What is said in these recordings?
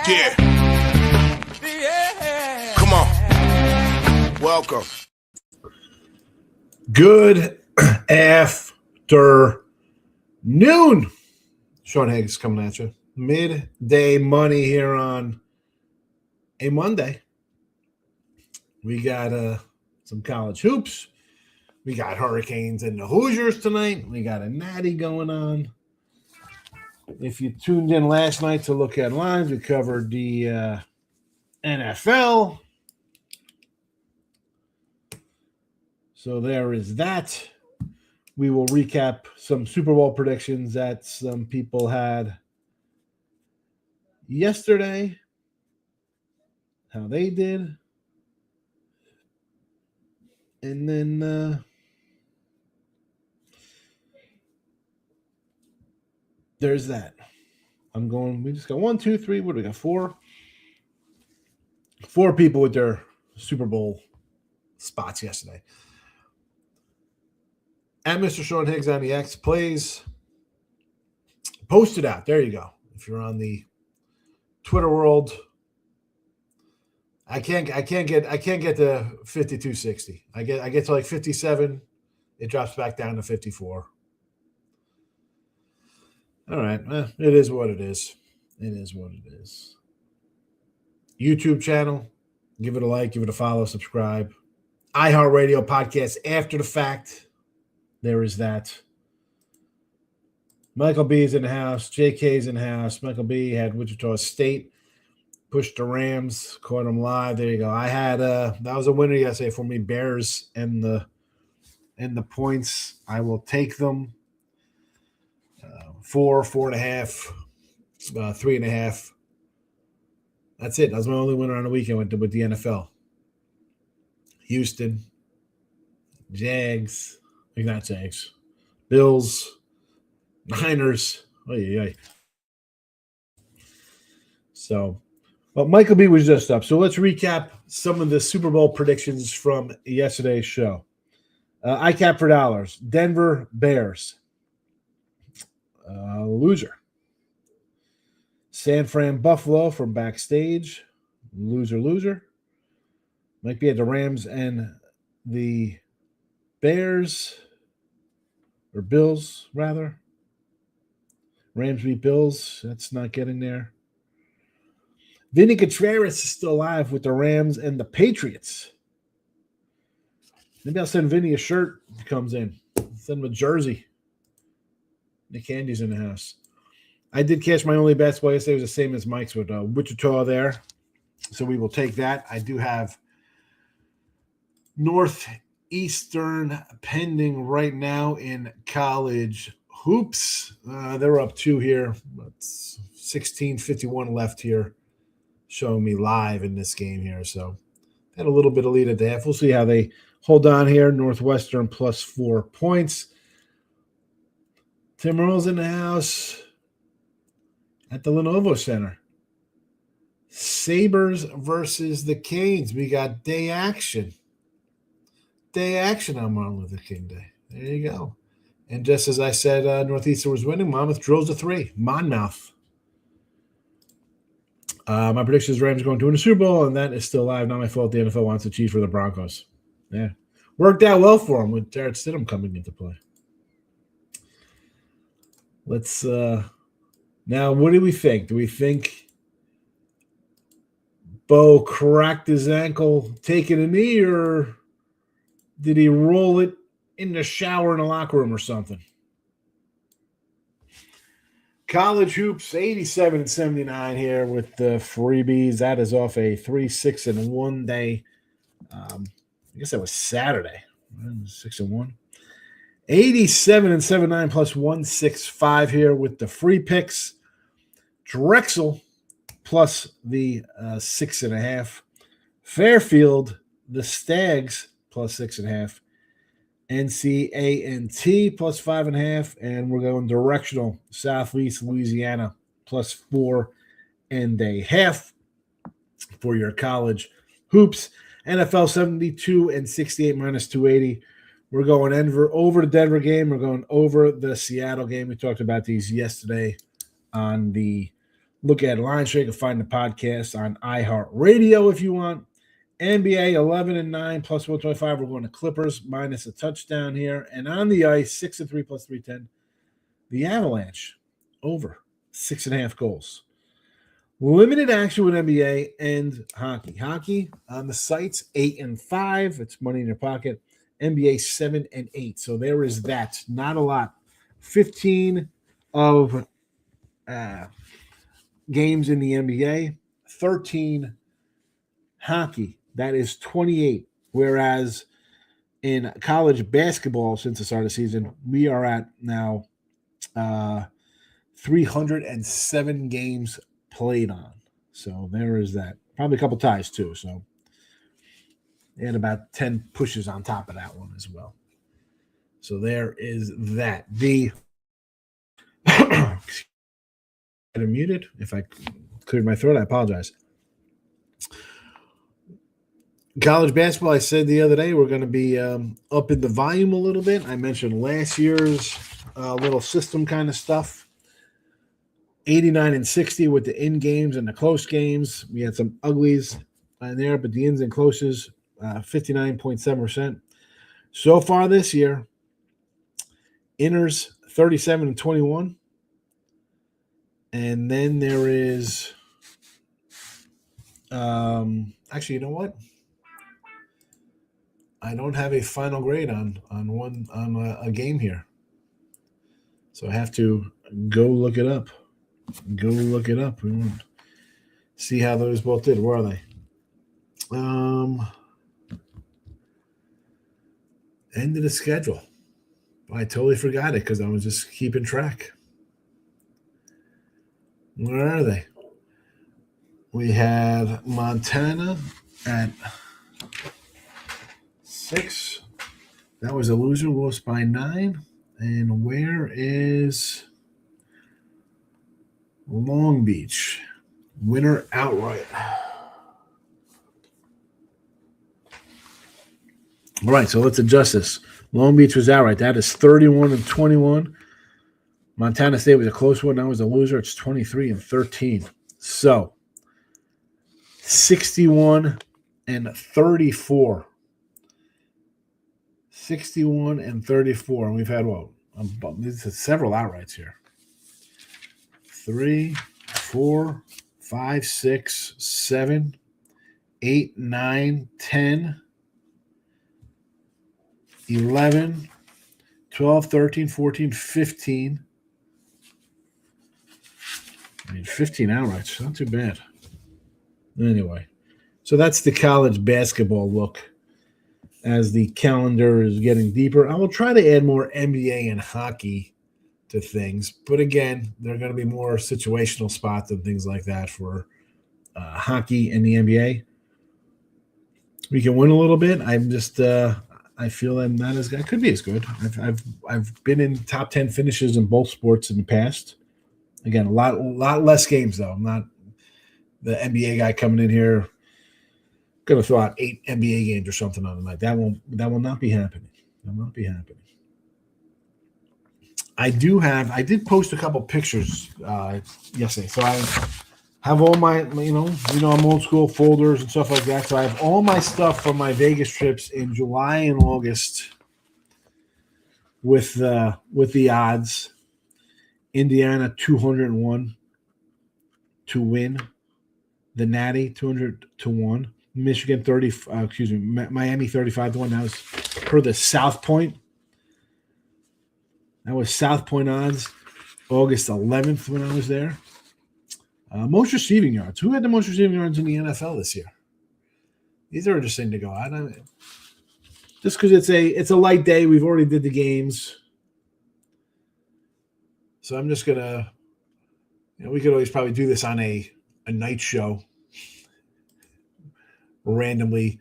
Yeah. Come on. Welcome. Good afternoon. Sean Higgs coming at you. Midday money here on a Monday. We got some college hoops. We got Hurricanes and the Hoosiers tonight. We got a natty going on. If you tuned in last night to look at lines, we covered the NFL. So there is that. We will recap some Super Bowl predictions that some people had yesterday, how they did. And then there's that. We just got 1, 2, 3. What do we got? 4? 4 people with their Super Bowl spots yesterday. At Mr. Sean Higgs on the X plays. Post it out. There you go. If you're on the Twitter world, I can't get to 5260. I get to like 57. It drops back down to 54. All right. It is what it is. It is what it is. YouTube channel. Give it a like. Give it a follow. Subscribe. iHeartRadio podcast after the fact. There is that. Michael B is in the house. JK's in the house. Michael B had Wichita State. Pushed the Rams. Caught them live. There you go. I had that was a winner yesterday for me. Bears and the points. I will take them. 4, 4.5, 3.5. That's it. That was my only winner on the weekend with the NFL. Houston, Jags, not Jags, Bills, Niners. So, well, Michael B was just up. So let's recap some of the Super Bowl predictions from yesterday's show. I cap for dollars. Denver Bears. Loser. San Fran Buffalo from backstage. Loser. Might be at the Rams and the Bears. Or Bills, rather. Rams beat Bills. That's not getting there. Vinny Contreras is still alive with the Rams and the Patriots. Maybe I'll send Vinny a shirt if he comes in. Send him a jersey. Nick Candy's in the house. I did catch my only bets. Well, yesterday was the same as Mike's with Wichita there. So we will take that. I do have Northeastern pending right now in college hoops. They're up 2 here. 16:51 left here, showing me live in this game here. So had a little bit of lead at the half. We'll see how they hold on here. Northwestern plus 4 points. Tim Earl's in the house at the Lenovo Center. Sabres versus the Canes. We got day action. Day action on Martin Luther King Day. There you go. And just as I said, Northeastern was winning. Monmouth drills a 3. Monmouth. My prediction is Rams going to win the Super Bowl, and that is still live. Not my fault. The NFL wants to cheat for the Broncos. Yeah. Worked out well for them with Jarrett Stidham coming into play. Let's now, what do we think? Do we think Bo cracked his ankle taking a knee, or did he roll it in the shower in the locker room or something? College hoops, 87-79 here with the freebies. That is off a 3-6-1 day. I guess that was Saturday. 6-1. 87-79 plus 165 here with the free picks. Drexel plus the 6.5. Fairfield, the Stags plus 6.5. NCANT plus 5.5. And we're going directional. Southeast Louisiana plus 4.5 for your college hoops. NFL 72 and 68 minus 280. We're going over the Denver game. We're going over the Seattle game. We talked about these yesterday on the Look at Line Show. You can find the podcast on iHeartRadio if you want. NBA 11-9 plus 125. We're going to Clippers minus a touchdown here. And on the ice, 6-3 plus 310. The Avalanche over 6.5 goals. Limited action with NBA and hockey. Hockey on the sites 8-5. It's money in your pocket. NBA 7-8. So there is that. Not a lot. 15 of games in the NBA. 13 hockey. That is 28. Whereas in college basketball, since the start of the season, we are at now 307 games played on. So there is that. Probably a couple ties too. So and about 10 pushes on top of that one as well. So there is that. The I'm muted. If I cleared my throat, I apologize. College basketball, I said the other day, we're going to be up in the volume a little bit. I mentioned last year's little system kind of stuff. 89-60 with the in games and the close games. We had some uglies in there, but the ins and closes, 59.7%. So far this year, inners 37-21. And then there is actually, you know what? I don't have a final grade on a game here. So I have to go look it up. We want to see how those both did. Where are they? End of the schedule. I totally forgot it because I was just keeping track. Where are they? We have Montana at 6. That was a loser. Lost by 9. And where is Long Beach? Winner outright. All right, so let's adjust this. Long Beach was outright. That is 31-21. Montana State was a close one. That was a loser. It's 23-13. So 61-34. 61-34. And we've had there's several outrights here. 3, 4, 5, 6, 7, 8, 9, 10, 11, 12, 13, 14, 15. 15 outrights. Not too bad. Anyway, so that's the college basketball look as the calendar is getting deeper. I will try to add more NBA and hockey to things. But again, there are going to be more situational spots and things like that for hockey and the NBA. We can win a little bit. I'm just I feel I'm not as good. I could be as good. I've been in top 10 finishes in both sports in the past. Again, a lot less games though. I'm not the NBA guy coming in here going to throw out 8 NBA games or something on the night. That will not be happening. That will not be happening. I did post a couple pictures yesterday. So I have all my, I'm old school folders and stuff like that. So I have all my stuff from my Vegas trips in July and August with the odds. Indiana 201 to win. The Natty 200 to 1. Michigan Miami 35 to 1. That was per the South Point. That was South Point odds, August 11th when I was there. Most receiving yards. Who had the most receiving yards in the NFL this year? These are interesting to go out. Just because it's a light day, we've already did the games. So I'm just gonna, we could always probably do this on a night show, randomly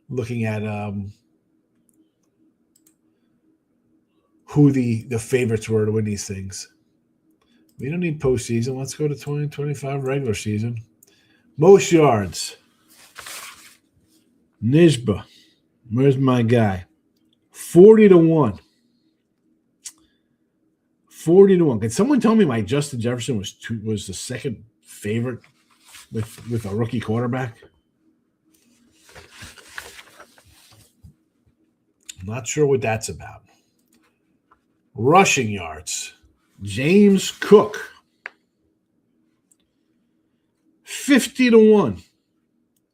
looking at who the favorites were to win these things. We don't need postseason. Let's go to 2025 regular season. Most yards. Nijba. Where's my guy? 40-1. 40-1. Can someone tell me why Justin Jefferson was the second favorite with a rookie quarterback? I'm not sure what that's about. Rushing yards. James Cook. 50-1.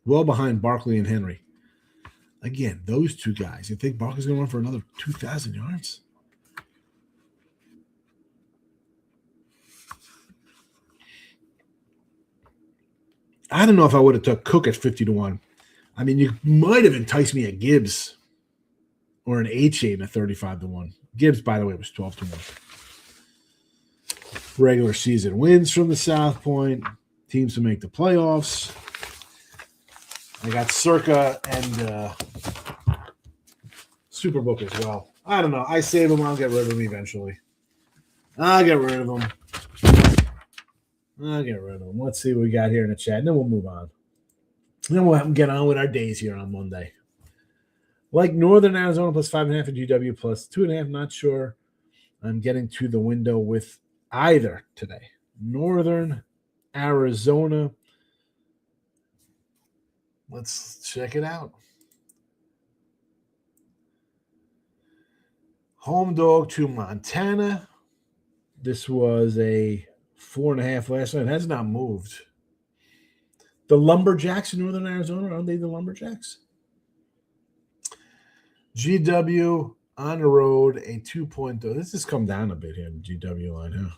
Well behind Barkley and Henry. Again, those two guys. You think Barkley's going to run for another 2,000 yards? I don't know if I would have took Cook at 50-1. I mean, you might have enticed me at Gibbs or an A-Chain at 35-1. Gibbs, by the way, was 12-1. Regular season wins from the South Point. Teams to make the playoffs. I got Circa and Superbook as well. I don't know. I save them. I'll get rid of them eventually. I'll get rid of them. Let's see what we got here in the chat, and then we'll move on. Then we'll get on with our days here on Monday. Like Northern Arizona plus 5.5 and GW plus 2.5. Not sure I'm getting to the window with either today. Northern Arizona. Let's check it out. Home dog to Montana. This was a 4.5 last night. It has not moved. The Lumberjacks in Northern Arizona, aren't they the Lumberjacks? GW on the road, a 2-point. This has come down a bit here in the GW line, huh?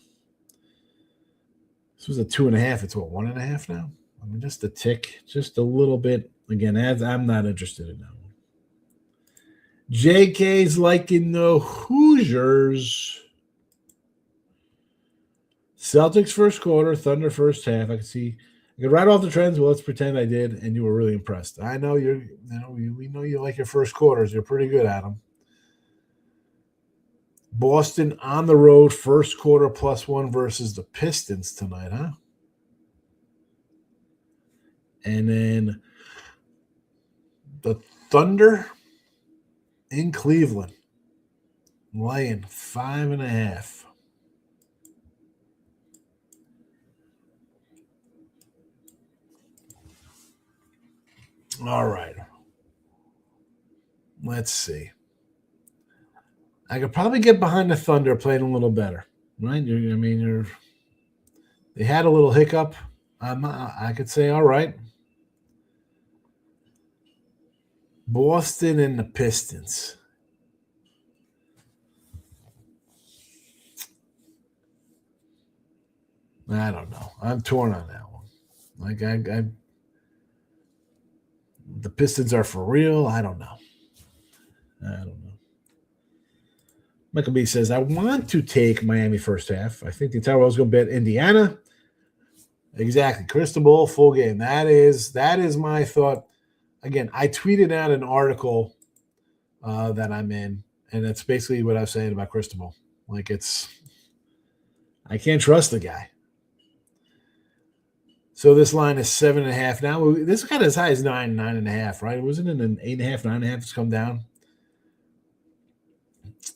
This was a 2.5. It's what, 1.5 now? I mean, just a tick, just a little bit. Again, I'm not interested in that one. JK's liking the Hoosiers. Celtics first quarter, Thunder first half. I could write off the trends. Well, let's pretend I did, and you were really impressed. I know we know you like your first quarters. You're pretty good at them. Boston on the road, first quarter +1 versus the Pistons tonight, huh? And then the Thunder in Cleveland, laying 5.5. All right. Let's see. I could probably get behind the Thunder playing a little better, right? They had a little hiccup. I could say, all right. Boston and the Pistons. I don't know. I'm torn on that one. Like the Pistons are for real. I don't know. Michael B says, I want to take Miami first half. I think the entire world's going to bet Indiana. Exactly. Cristobal, full game. That is my thought. Again, I tweeted out an article that I'm in, and that's basically what I was saying about Cristobal. Like, I can't trust the guy. So this line is 7.5 now. This got as high as 9.5, right? Wasn't it an 8.5, 9.5? It's come down.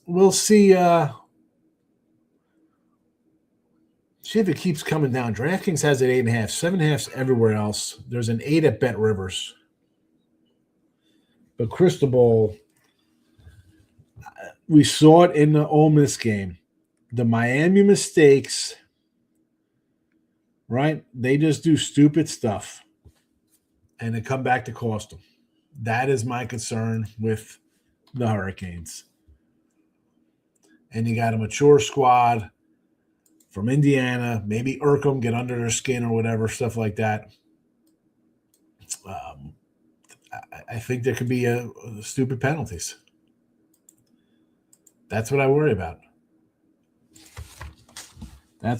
We'll see. See if it keeps coming down. DraftKings has it 8.5, 7.5's everywhere else. There's an 8 at Bet Rivers. But Cristobal, we saw it in the Ole Miss game. The Miami mistakes, right? They just do stupid stuff, and they come back to cost them. That is my concern with the Hurricanes. And you got a mature squad from Indiana, maybe Urkham, get under their skin or whatever, stuff like that. I think there could be stupid penalties. That's what I worry about. I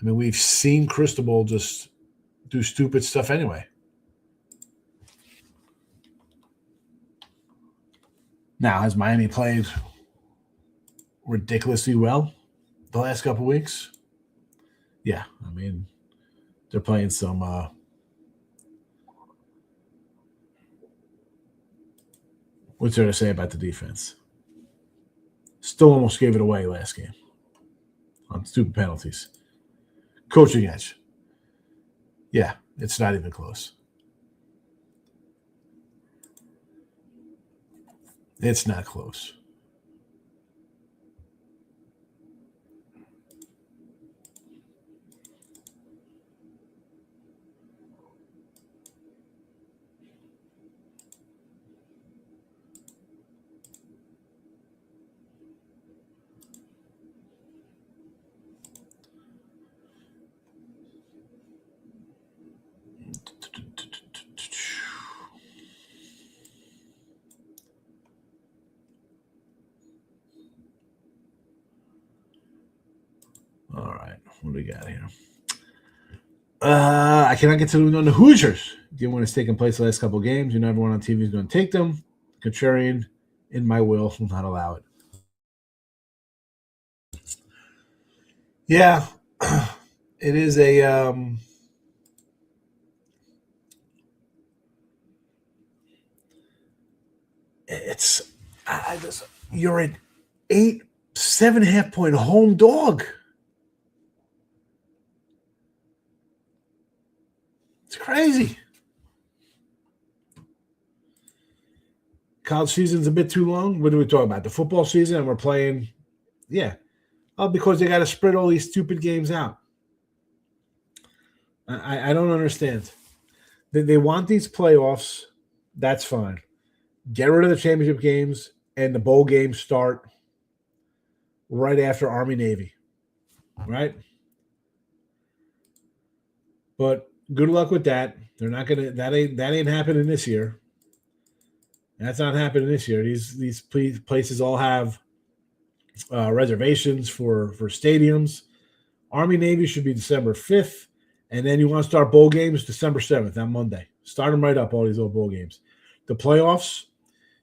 mean, we've seen Cristobal just do stupid stuff anyway. Now, has Miami played ridiculously well the last couple of weeks? Yeah, I mean, they're playing some What's there to say about the defense? Still almost gave it away last game on stupid penalties. Coaching edge. Yeah, it's not even close. It's not close. All right, what do we got here? I cannot get to on the Hoosiers. Given what has taken place the last couple of games, everyone on TV is going to take them. Contrarian, in my will not allow it. Yeah, it is a you're an 7.5 point home dog. It's crazy. College season's a bit too long. What are we talking about? The football season, and we're playing, yeah. Oh, because they got to spread all these stupid games out. I don't understand. They want these playoffs. That's fine. Get rid of the championship games, and the bowl games start right after Army-Navy, right? But good luck with that. They're not gonna. That ain't happening this year. That's not happening this year. These places all have reservations for stadiums. Army-Navy should be December 5th, and then you want to start bowl games December 7th, on Monday. Start them right up, all these old bowl games. The playoffs,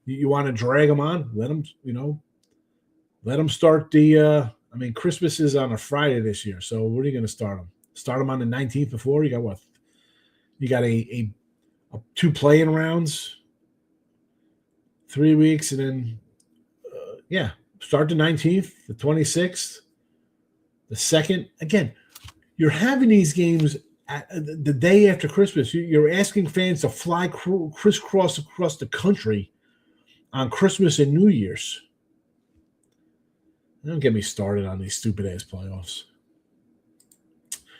you want to drag them on. Let them start the. Christmas is on a Friday this year, so what are you going to start them? Start them on the 19th before? You got what? You got a 2 play-in rounds, 3 weeks, and then, start the 19th, the 26th, the 2nd. Again, you're having these games the day after Christmas. You're asking fans to fly crisscross across the country on Christmas and New Year's. Don't get me started on these stupid-ass playoffs.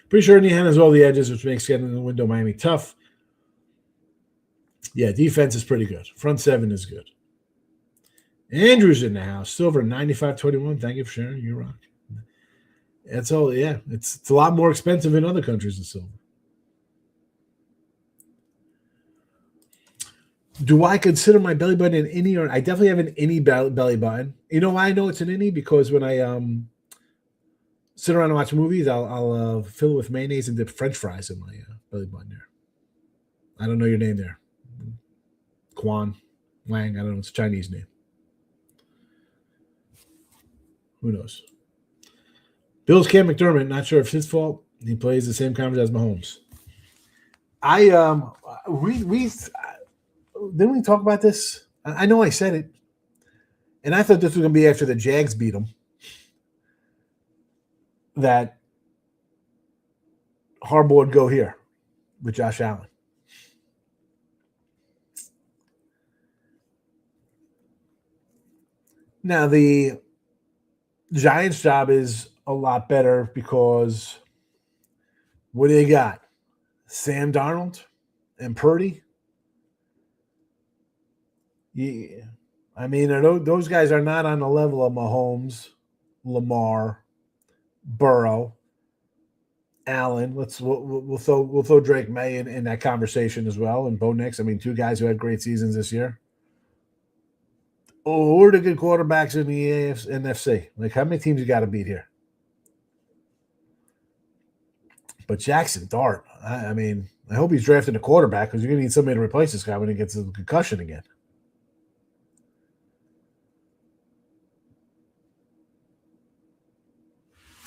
Pretty sure Indiana has all the edges, which makes getting in the window Miami tough. Yeah, defense is pretty good. Front 7 is good. Andrew's in the house. Silver, 95.21. Thank you for sharing. You rock. That's all. Yeah, it's a lot more expensive in other countries than silver. Do I consider my belly button an innie? Or I definitely have an innie belly button. You know why I know it's an innie? Because when I sit around and watch movies, I'll fill it with mayonnaise and dip French fries in my belly button there. I don't know your name there. Quan, Wang, I don't know. It's a Chinese name. Who knows? Bills Cam McDermott, not sure if it's his fault. He plays the same conference as Mahomes. We didn't we talk about this? I know I said it. And I thought this was going to be after the Jags beat them. That Harbaugh would go here with Josh Allen. Now, the Giants' job is a lot better because what do they got? Sam Darnold and Purdy? Yeah. Those guys are not on the level of Mahomes, Lamar, Burrow, Allen. We'll throw Drake May in that conversation as well, and Bo Nix. 2 guys who had great seasons this year. Oh, who are the good quarterbacks in the NFC? Like, how many teams you got to beat here? But Jackson Dart, I hope he's drafting a quarterback because you're going to need somebody to replace this guy when he gets a concussion again.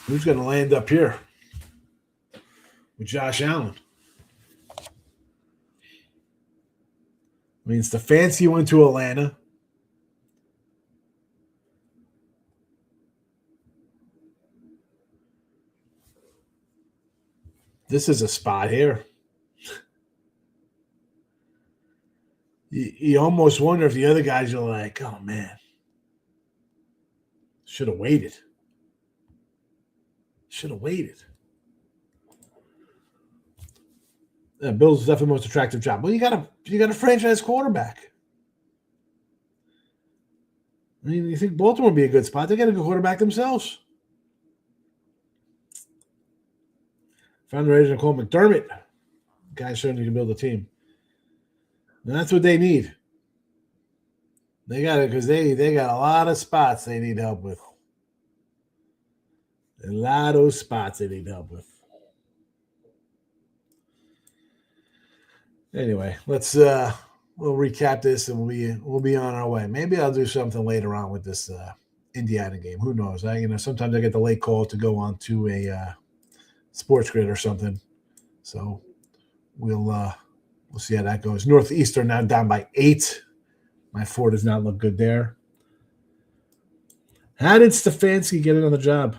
Who's going to land up here with Josh Allen? Stefanski went to Atlanta. This is a spot here. You almost wonder if the other guys are like, oh, man, should have waited. Should have waited. Bills is definitely the most attractive job. Well, you got a franchise quarterback. I mean, you think Baltimore would be a good spot? They got a good quarterback themselves. Found the agent called McDermott. Guy certainly can build a team. And that's what they need. They got it because they got a lot of spots they need help with. A lot of spots they need help with. Anyway, let's we'll recap this and we'll be on our way. Maybe I'll do something later on with this Indiana game. Who knows? Sometimes I get the late call to go on to a sports grid or something. So we'll see how that goes. Northeastern now down by 8. My 4 does not look good there. How did Stefanski get it on the job?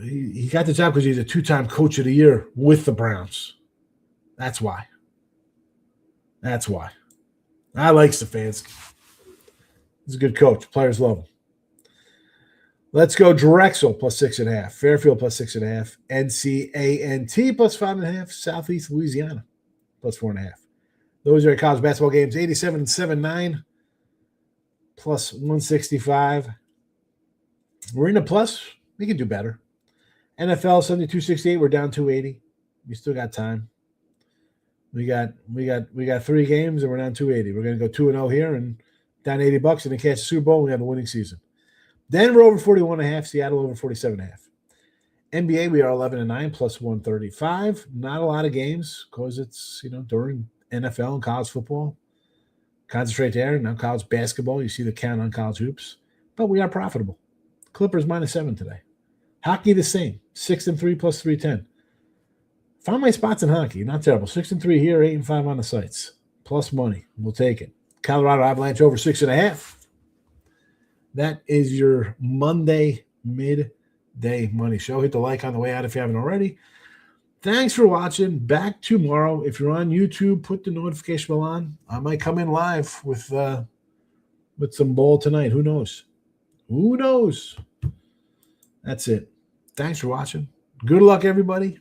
He got the job because he's a 2-time coach of the year with the Browns. That's why. I like Stefanski. He's a good coach. Players love him. Let's go Drexel plus 6.5. Fairfield plus 6.5. NCANT plus 5.5. Southeast Louisiana plus 4.5. Those are college basketball games. 87-79 plus 165. We're in a plus. We can do better. NFL 72-68. We're down 280. We still got time. We got 3 games and we're down 280. We're going to go 2-0 here and down $80 and then catch the Super Bowl. We have a winning season. Denver over 41.5. Seattle over 47.5. NBA we are 11-9 plus 135. Not a lot of games because it's during NFL and college football. Concentrate there. Now college basketball. You see the count on college hoops, but we are profitable. Clippers -7 today. Hockey the same. 6-3 plus 310. Found my spots in hockey. Not terrible. 6-3 here, 8-5 on the sites. Plus money. We'll take it. Colorado Avalanche over 6.5. That is your Monday midday money show. Hit the like on the way out if you haven't already. Thanks for watching. Back tomorrow. If you're on YouTube, put the notification bell on. I might come in live with some ball tonight. Who knows? That's it. Thanks for watching. Good luck, everybody.